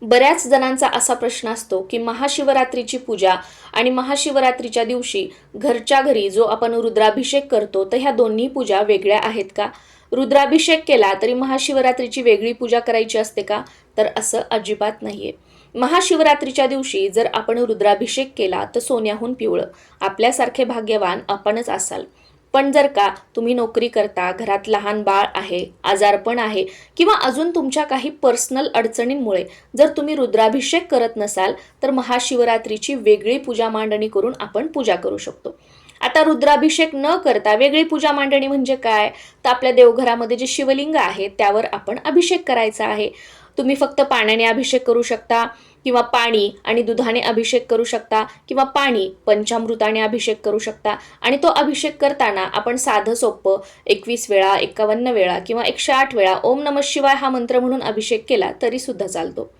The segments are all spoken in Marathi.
बऱ्याच जणांचा असा प्रश्न असतो की महाशिवरात्रीची पूजा आणि महाशिवरात्रीच्या दिवशी घरच्या घरी जो आपण रुद्राभिषेक करतो तर ह्या दोन्ही पूजा वेगळ्या आहेत का? रुद्राभिषेक केला तरी महाशिवरात्रीची वेगळी पूजा करायची असते का? तर असं अजिबात नाहीये. महाशिवरात्रीच्या दिवशी जर आपण रुद्राभिषेक केला तर सोन्याहून पिवळं आपल्यासारखे भाग्यवान आपणच असाल. पण जर का तुम्ही नोकरी करता, घरात लहान बाळ आहे, आजारपण आहे किंवा अजून तुमच्या काही पर्सनल अडचणींमुळे जर तुम्ही रुद्राभिषेक करत नसाल तर महाशिवरात्रीची वेगळी पूजा मांडणी करून आपण पूजा करू शकतो. आता रुद्राभिषेक न करता वेगळी पूजा मांडणी म्हणजे काय? तर आपल्या देवघरामध्ये जे शिवलिंग आहे त्यावर आपण अभिषेक करायचा आहे. तुम्ही फक्त पाण्याने अभिषेक करू शकता किंवा पाणी आणि दुधाने अभिषेक करू शकता किंवा पाणी पंचामृताने अभिषेक करू शकता. आणि तो अभिषेक करताना आपण साधं सोपं 21 वेळा, 51 वेळा किंवा 108 वेळा ओम नमः शिवाय हा मंत्र म्हणून अभिषेक केला तरी सुद्धा चालतो.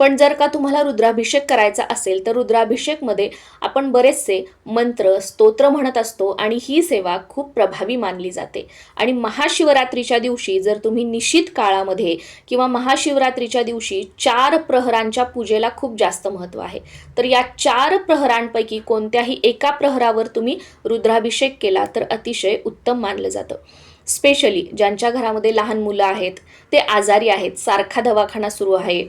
पण जर का तुम्हाला रुद्राभिषेक करायचा असेल तर रुद्राभिषेकमध्ये आपण बरेचसे मंत्र स्तोत्र म्हणत असतो आणि ही सेवा खूप प्रभावी मानली जाते. आणि महाशिवरात्रीच्या दिवशी जर तुम्ही निशित काळामध्ये किंवा महाशिवरात्रीच्या दिवशी 4 प्रहरांच्या पूजेला खूप जास्त महत्त्व आहे. तर या 4 प्रहरांपैकी कोणत्याही एका प्रहरावर तुम्ही रुद्राभिषेक केला तर अतिशय उत्तम मानलं जातं. स्पेशली ज्यांच्या घरामध्ये लहान मुलं आहेत, ते आजारी आहेत, सारखा दवाखाना सुरू आहे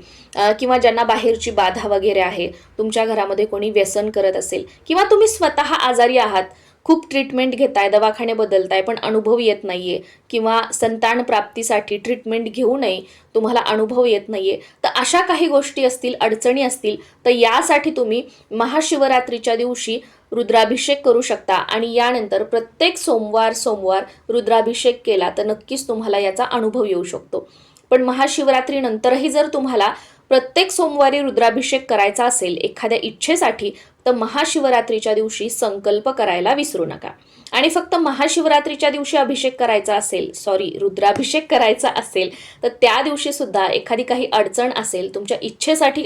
किंवा ज्यांना बाहेरची बाधा वगैरे आहे, तुमच्या घरामध्ये कोणी व्यसन करत असेल किंवा तुम्ही स्वतः आजारी आहात, खूप ट्रीटमेंट घेताय, दवाखाने बदलताय पण अनुभव येत नाहीये किंवा संतान प्राप्तीसाठी ट्रीटमेंट घेऊनही तुम्हाला अनुभव येत नाहीये, तर अशा काही गोष्टी असतील, अडचणी असतील, तर यासाठी तुम्ही महाशिवरात्रीच्या दिवशी रुद्राभिषेक करू शकता. आणि यानंतर प्रत्येक सोमवार रुद्राभिषेक केला तर नक्कीच तुम्हाला याचा अनुभव येऊ शकतो. पण महाशिवरात्रीनंतरही जर तुम्हाला प्रत्येक सोमवारी रुद्राभिषेक करायचा असेल एखाद्या इच्छेसाठी तर महाशिवरात्रीच्या दिवशी संकल्प करायला विसरू नका. आणि फक्त महाशिवरात्रीच्या दिवशी अभिषेक करायचा असेल, रुद्राभिषेक करायचा असेल तर त्या दिवशी सुद्धा एखादी काही अडचण असेल, तुमच्या इच्छेसाठी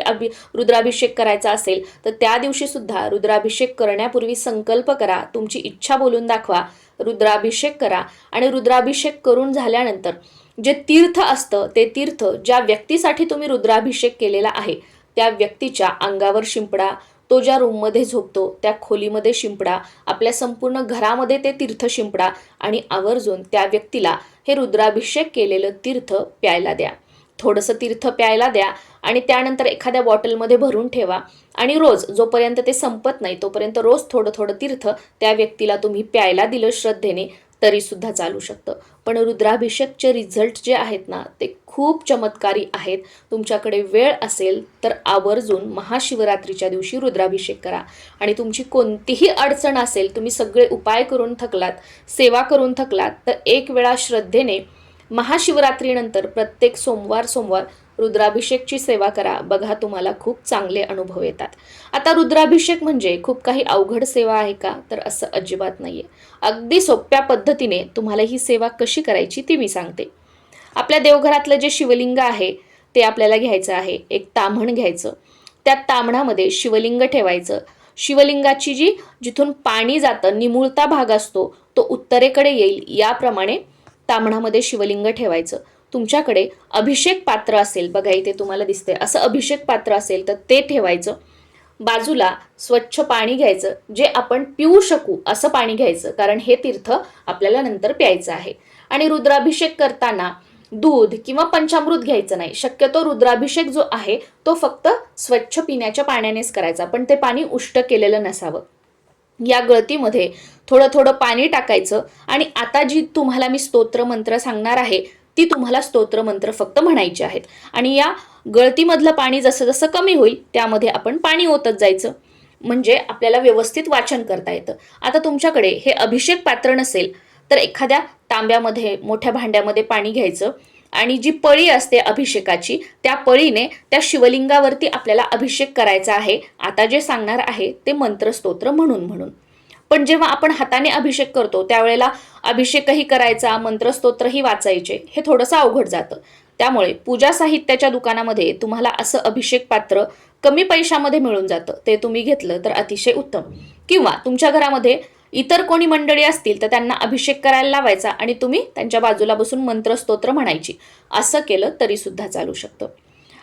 रुद्राभिषेक करायचा असेल तर त्या दिवशी सुद्धा रुद्राभिषेक करण्यापूर्वी संकल्प करा, तुमची इच्छा बोलून दाखवा, रुद्राभिषेक करा. आणि रुद्राभिषेक करून झाल्यानंतर जे तीर्थ असतं ते तीर्थ ज्या व्यक्तीसाठी तुम्ही रुद्राभिषेक केलेला आहे त्या व्यक्तीच्या अंगावर शिंपडा, तो ज्या रूममध्ये झोपतो त्या खोलीमध्ये शिंपडा, आपल्या संपूर्ण घरामध्ये ते तीर्थ शिंपडा आणि आवर्जून त्या व्यक्तीला हे रुद्राभिषेक केलेलं तीर्थ प्यायला द्या. थोडंसं तीर्थ प्यायला द्या आणि त्यानंतर एखाद्या बॉटलमध्ये भरून ठेवा आणि रोज जोपर्यंत ते संपत नाही तोपर्यंत रोज थोडं थोडं तीर्थ त्या व्यक्तीला तुम्ही प्यायला दिलं श्रद्धेने तरी सुद्धा चालू शकतं. पण रुद्राभिषेकचे रिझल्ट जे आहेत ना ते खूप चमत्कारी आहेत. तुमच्याकडे वेळ असेल तर आवर्जून महाशिवरात्रीच्या दिवशी रुद्राभिषेक करा. आणि तुमची कोणतीही अडचण असेल, तुम्ही सगळे उपाय करून थकलात, सेवा करून थकलात, तर एक वेळा श्रद्धेने महाशिवरात्रीनंतर प्रत्येक सोमवार रुद्राभिषेकची सेवा करा. बघा तुम्हाला खूप चांगले अनुभव येतात. आता रुद्राभिषेक म्हणजे खूप काही अवघड सेवा आहे का? तर असं अजिबात नाहीये. अगदी सोप्या पद्धतीने तुम्हाला ही सेवा कशी करायची ती मी सांगते. आपल्या देवघरातलं जे शिवलिंग आहे ते आपल्याला घ्यायचं आहे. एक ताम्हण घ्यायचं, त्या ताम्हणामध्ये शिवलिंग ठेवायचं. शिवलिंगाची जिथून पाणी जातं निमुळता भाग असतो तो उत्तरेकडे येईल याप्रमाणे ताम्हणामध्ये शिवलिंग ठेवायचं. तुमच्याकडे अभिषेक पात्र असेल, बघा इथे तुम्हाला दिसतंय असं अभिषेक पात्र असेल तर ते ठेवायचं. बाजूला स्वच्छ पाणी घ्यायचं, जे आपण पिऊ शकू असं पाणी घ्यायचं, कारण हे तीर्थ आपल्याला नंतर प्यायचं आहे. आणि रुद्राभिषेक करताना दूध किंवा पंचामृत घ्यायचं नाही. शक्यतो रुद्राभिषेक जो आहे तो फक्त स्वच्छ पिण्याच्या पाण्यानेच करायचा, पण ते पाणी उष्ट केलेलं नसावं. या गळतीमध्ये थोडं थोडं पाणी टाकायचं आणि आता जी तुम्हाला मी स्तोत्र मंत्र सांगणार आहे ती तुम्हाला स्तोत्र मंत्र फक्त म्हणायची आहेत. आणि या गळतीमधलं पाणी जसं जसं कमी होईल त्यामध्ये आपण पाणी ओतत जायचं, म्हणजे आपल्याला व्यवस्थित वाचन करता येतं. आता तुमच्याकडे हे अभिषेक पात्र नसेल तर एखाद्या तांब्यामध्ये, मोठ्या भांड्यामध्ये पाणी घ्यायचं आणि जी पळी असते अभिषेकाची त्या पळीने त्या शिवलिंगावरती आपल्याला अभिषेक करायचा आहे. आता जे सांगणार आहे ते मंत्र स्तोत्र म्हणून. पण जेव्हा आपण हाताने अभिषेक करतो त्यावेळेला अभिषेकही करायचा, मंत्रस्तोत्रही वाचायचे, हे थोडंसं अवघड जातं. त्यामुळे पूजा साहित्याच्या दुकानामध्ये तुम्हाला असं अभिषेक पात्र कमी पैशामध्ये मिळून जातं, ते तुम्ही घेतलं तर अतिशय उत्तम. किंवा तुमच्या घरामध्ये इतर कोणी मंडळी असतील तर त्यांना अभिषेक करायला लावायचा आणि तुम्ही त्यांच्या बाजूला बसून मंत्रस्तोत्र म्हणायची, असं केलं तरी सुद्धा चालू शकतं.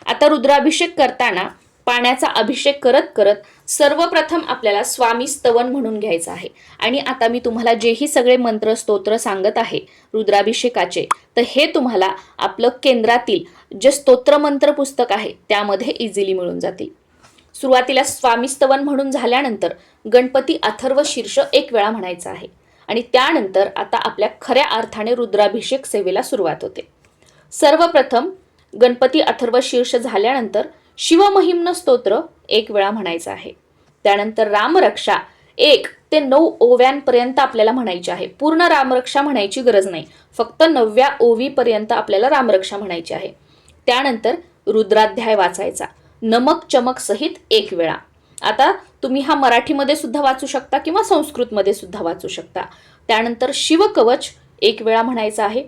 आता रुद्राभिषेक करताना पाण्याचा अभिषेक करत करत सर्वप्रथम आपल्याला स्वामी स्तवन म्हणून घ्यायचं आहे. आणि आता मी तुम्हाला जेही सगळे मंत्र स्तोत्र सांगत आहे रुद्राभिषेकाचे, तर हे तुम्हाला आपलं केंद्रातील जे स्तोत्र मंत्र पुस्तक आहे त्यामध्ये इझिली मिळून जातील. सुरुवातीला स्वामी स्तवन म्हणून झाल्यानंतर गणपती अथर्व शीर्ष 1 वेळा म्हणायचं आहे. आणि त्यानंतर आता आपल्या खऱ्या अर्थाने रुद्राभिषेक सेवेला सुरुवात होते. सर्वप्रथम गणपती अथर्व शीर्ष झाल्यानंतर शिवमहिम्न स्तोत्र 1 वेळा म्हणायचं आहे. त्यानंतर रामरक्षा 1 ते 9 ओव्यांपर्यंत आपल्याला म्हणायची आहे. पूर्ण रामरक्षा म्हणायची गरज नाही, फक्त 9व्या ओवीपर्यंत आपल्याला रामरक्षा म्हणायची आहे. त्यानंतर रुद्राध्याय वाचायचा नमक चमक सहित 1 वेळा. आता तुम्ही हा मराठीमध्ये सुद्धा वाचू शकता किंवा संस्कृतमध्ये सुद्धा वाचू शकता. त्यानंतर शिवकवच 1 वेळा म्हणायचा आहे.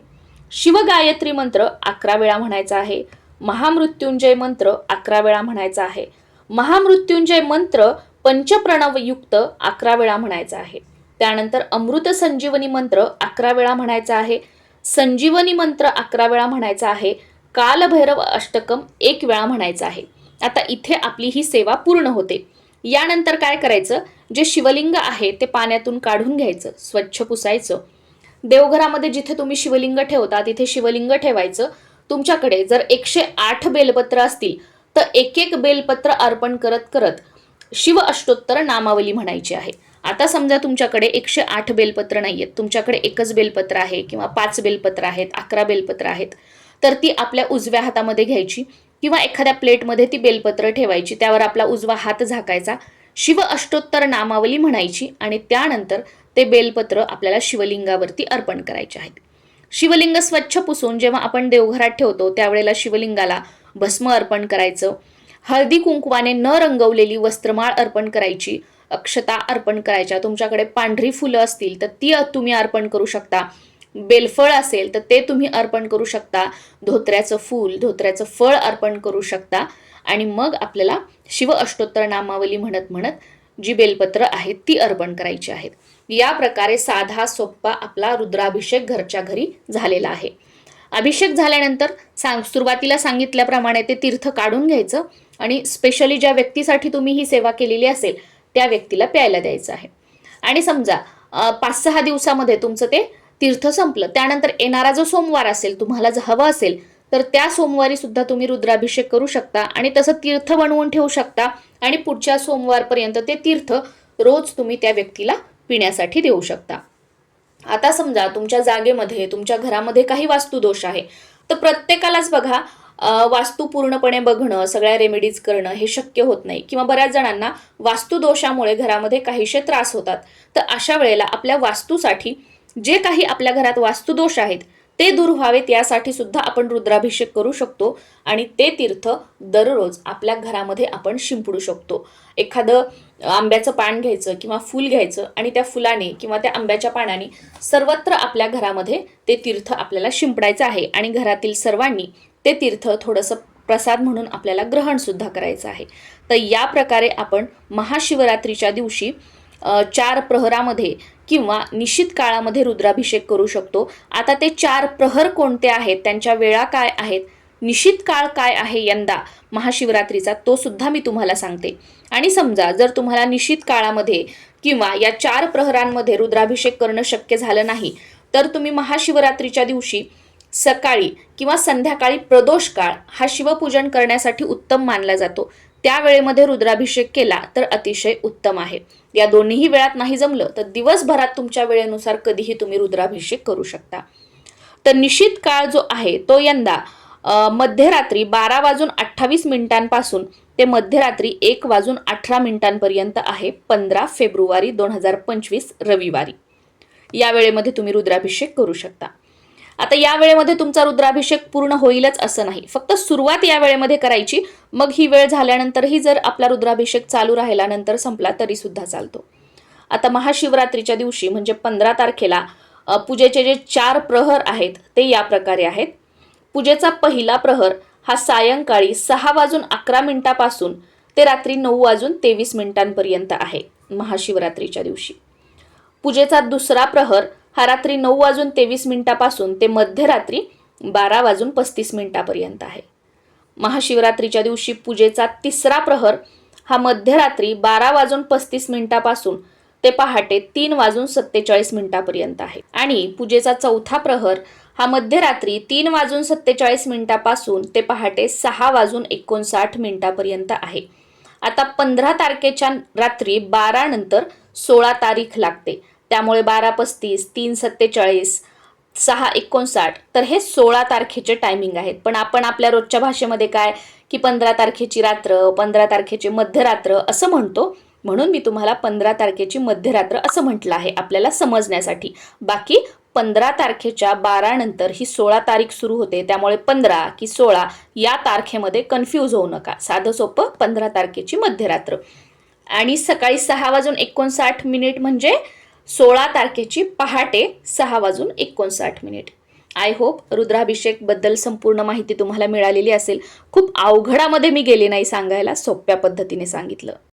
शिवगायत्री मंत्र 11 वेळा म्हणायचा आहे. महामृत्युंजय मंत्र 11 वेळा म्हणायचा आहे. महामृत्युंजय मंत्र पंचप्रणवयुक्त 11 वेळा म्हणायचा आहे. त्यानंतर अमृत संजीवनी मंत्र 11 वेळा म्हणायचा आहे. संजीवनी मंत्र 11 वेळा म्हणायचा आहे. कालभैरव अष्टकम 1 वेळा म्हणायचा आहे. आता इथे आपली ही सेवा पूर्ण होते. यानंतर काय करायचं, जे शिवलिंग आहे ते पाण्यातून काढून घ्यायचं, स्वच्छ पुसायचं. देवघरामध्ये जिथे तुम्ही शिवलिंग ठेवता तिथे शिवलिंग ठेवायचं. तुमच्याकडे जर 108 बेलपत्र असतील तर 1 बेलपत्र अर्पण करत करत शिव अष्टोत्तर नामावली म्हणायची आहे. आता समजा तुमच्याकडे 108 बेलपत्र नाही आहेत, तुमच्याकडे 1च बेलपत्र आहे किंवा 5 बेलपत्र आहेत, 11 बेलपत्र आहेत, तर ती आपल्या उजव्या हातामध्ये घ्यायची किंवा एखाद्या प्लेटमध्ये ती बेलपत्र ठेवायची, त्यावर आपला उजवा हात झाकायचा, शिव अष्टोत्तर नामावली म्हणायची आणि त्यानंतर ते बेलपत्र आपल्याला शिवलिंगावरती अर्पण करायचे आहेत. शिवलिंग स्वच्छ पुसून जेव्हा आपण देवघरात ठेवतो त्यावेळेला शिवलिंगाला भस्म अर्पण करायचं. हळदी कुंकवाने न रंगवलेली वस्त्रमाळ अर्पण करायची. अक्षता अर्पण करायच्या. तुमच्याकडे पांढरी फुलं असतील तर ती तुम्ही अर्पण करू शकता. बेलफळ असेल तर ते तुम्ही अर्पण करू शकता. धोत्र्याचं फूल, धोत्र्याचं फळ अर्पण करू शकता. आणि मग आपल्याला शिव अष्टोत्तर नामावली म्हणत म्हणत जी बेलपत्र आहेत ती अर्पण करायची आहेत. या प्रकारे साधा सोप्पा आपला रुद्राभिषेक घरच्या घरी झालेला आहे. अभिषेक झाल्यानंतर सुरुवातीला सांगितल्याप्रमाणे ते तीर्थ काढून घ्यायचं आणि स्पेशली ज्या व्यक्तीसाठी तुम्ही ही सेवा केलेली असेल त्या व्यक्तीला प्यायला द्यायचं आहे. आणि समजा 5-6 दिवसामध्ये तुमचं ते तीर्थ संपलं, त्यानंतर येणारा जो सोमवार असेल तुम्हाला जर हवं असेल तर त्या सोमवारी सुद्धा तुम्ही रुद्राभिषेक करू शकता आणि तसं तीर्थ बनवून ठेवू शकता आणि पुढच्या सोमवारपर्यंत ते तीर्थ रोज तुम्ही त्या व्यक्तीला पिण्यासाठी देऊ शकता. आता समजा तुमच्या जागेमध्ये, तुमच्या घरामध्ये काही वास्तुदोष आहे, तर प्रत्येकालाच बघा वास्तू पूर्णपणे बघणं, सगळ्या रेमेडीज करणं हे शक्य होत नाही किंवा बऱ्याच जणांना वास्तुदोषामुळे घरामध्ये काहीशे त्रास होतात. तर अशा वेळेला आपल्या वास्तूसाठी जे काही आपल्या घरात वास्तुदोष आहेत ते दूर व्हावेत यासाठी सुद्धा आपण रुद्राभिषेक करू शकतो आणि ते तीर्थ दररोज आपल्या घरामध्ये आपण शिंपडू शकतो. एखादं आंब्याचं पान घ्यायचं किंवा फूल घ्यायचं आणि त्या फुलाने किंवा त्या आंब्याच्या पानाने सर्वत्र आपल्या घरामध्ये ते तीर्थ आपल्याला शिंपडायचं आहे आणि घरातील सर्वांनी ते तीर्थ थोडंसं प्रसाद म्हणून आपल्याला ग्रहण सुद्धा करायचं आहे. तर या प्रकारे आपण महाशिवरात्रीच्या दिवशी 4 प्रहरामध्ये किंवा निश्चित काळामध्ये रुद्राभिषेक करू शकतो. आता ते 4 प्रहर कोणते आहेत, त्यांच्या वेळा काय आहेत, निश्चित काळ काय आहे यंदा महाशिवरात्रीचा, तो सुद्धा मी तुम्हाला सांगते. आणि समजा जर तुम्हाला निश्चित काळामध्ये किंवा या 4 प्रहरांमध्ये रुद्राभिषेक करणं शक्य झालं नाही तर तुम्ही महाशिवरात्रीच्या दिवशी सकाळी किंवा संध्याकाळी प्रदोष काळ हा शिवपूजन करण्यासाठी उत्तम मानला जातो. त्या वेळेमध्ये रुद्राभिषेक केला तर अतिशय उत्तम आहे. या दोन्हीही वेळात नाही जमलं तर दिवसभरात तुमच्या वेळेनुसार कधीही तुम्ही रुद्राभिषेक करू शकता. तर निश्चित काळ जो आहे तो यंदा मध्यरात्री 12:28 पासून ते मध्यरात्री 1:18 आहे. 15 फेब्रुवारी 2025 रविवारी या वेळेमध्ये तुम्ही रुद्राभिषेक करू शकता. आता या वेळेमध्ये तुमचा रुद्राभिषेक पूर्ण होईलच असं नाही, फक्त सुरुवात या वेळेमध्ये करायची. मग ही वेळ झाल्यानंतरही जर आपला रुद्राभिषेक चालू राहिला नंतर संपला तरी सुद्धा चालतो. आता महाशिवरात्रीच्या दिवशी म्हणजे 15 तारखेला पूजेचे जे 4 प्रहर आहेत ते या प्रकारे आहेत. पूजेचा पहिला प्रहर हा सायंकाळी 6:11 पासून ते रात्री 9:23 आहे महाशिवरात्रीच्या दिवशी. पूजेचा दुसरा प्रहर हा रात्री 9:23 पासून ते मध्यरात्री 12:35 आहे. महाशिवरात्रीच्या दिवशी पूजेचा तिसरा प्रहर हा मध्यरात्री 12:35 ते पहाटे 3:47 आहे आणि पूजेचा चौथा प्रहर हा मध्यरात्री 3:47 ते पहाटे 6:59 आहे. आता 15 तारखेच्या रात्री 12 नंतर 16 तारीख लागते, त्यामुळे 12:35, 3:47, 6:59 तर हे 16 तारखेचे टायमिंग आहेत. पण आपण आपल्या रोजच्या भाषेमध्ये काय की 15 तारखेची रात्र, 15 तारखेची मध्यरात्र असं म्हणतो, म्हणून मी तुम्हाला 15 तारखेची मध्यरात्र असं म्हटलं आहे आपल्याला समजण्यासाठी. बाकी 15 तारखेच्या 12 नंतर ही 16 तारीख सुरू होते, त्यामुळे 15 की 16 या तारखेमध्ये कन्फ्यूज होऊ नका. साधं सोपं 15 तारखेची मध्यरात्र. आणि सकाळी 6:59 म्हणजे 16 तारखेची पहाटे 6:59. आय होप रुद्राभिषेक बद्दल संपूर्ण माहिती तुम्हाला मिळालेली असेल. खूप अवघडामध्ये मी गेले नाही सांगायला, सोप्या पद्धतीने सांगितलं.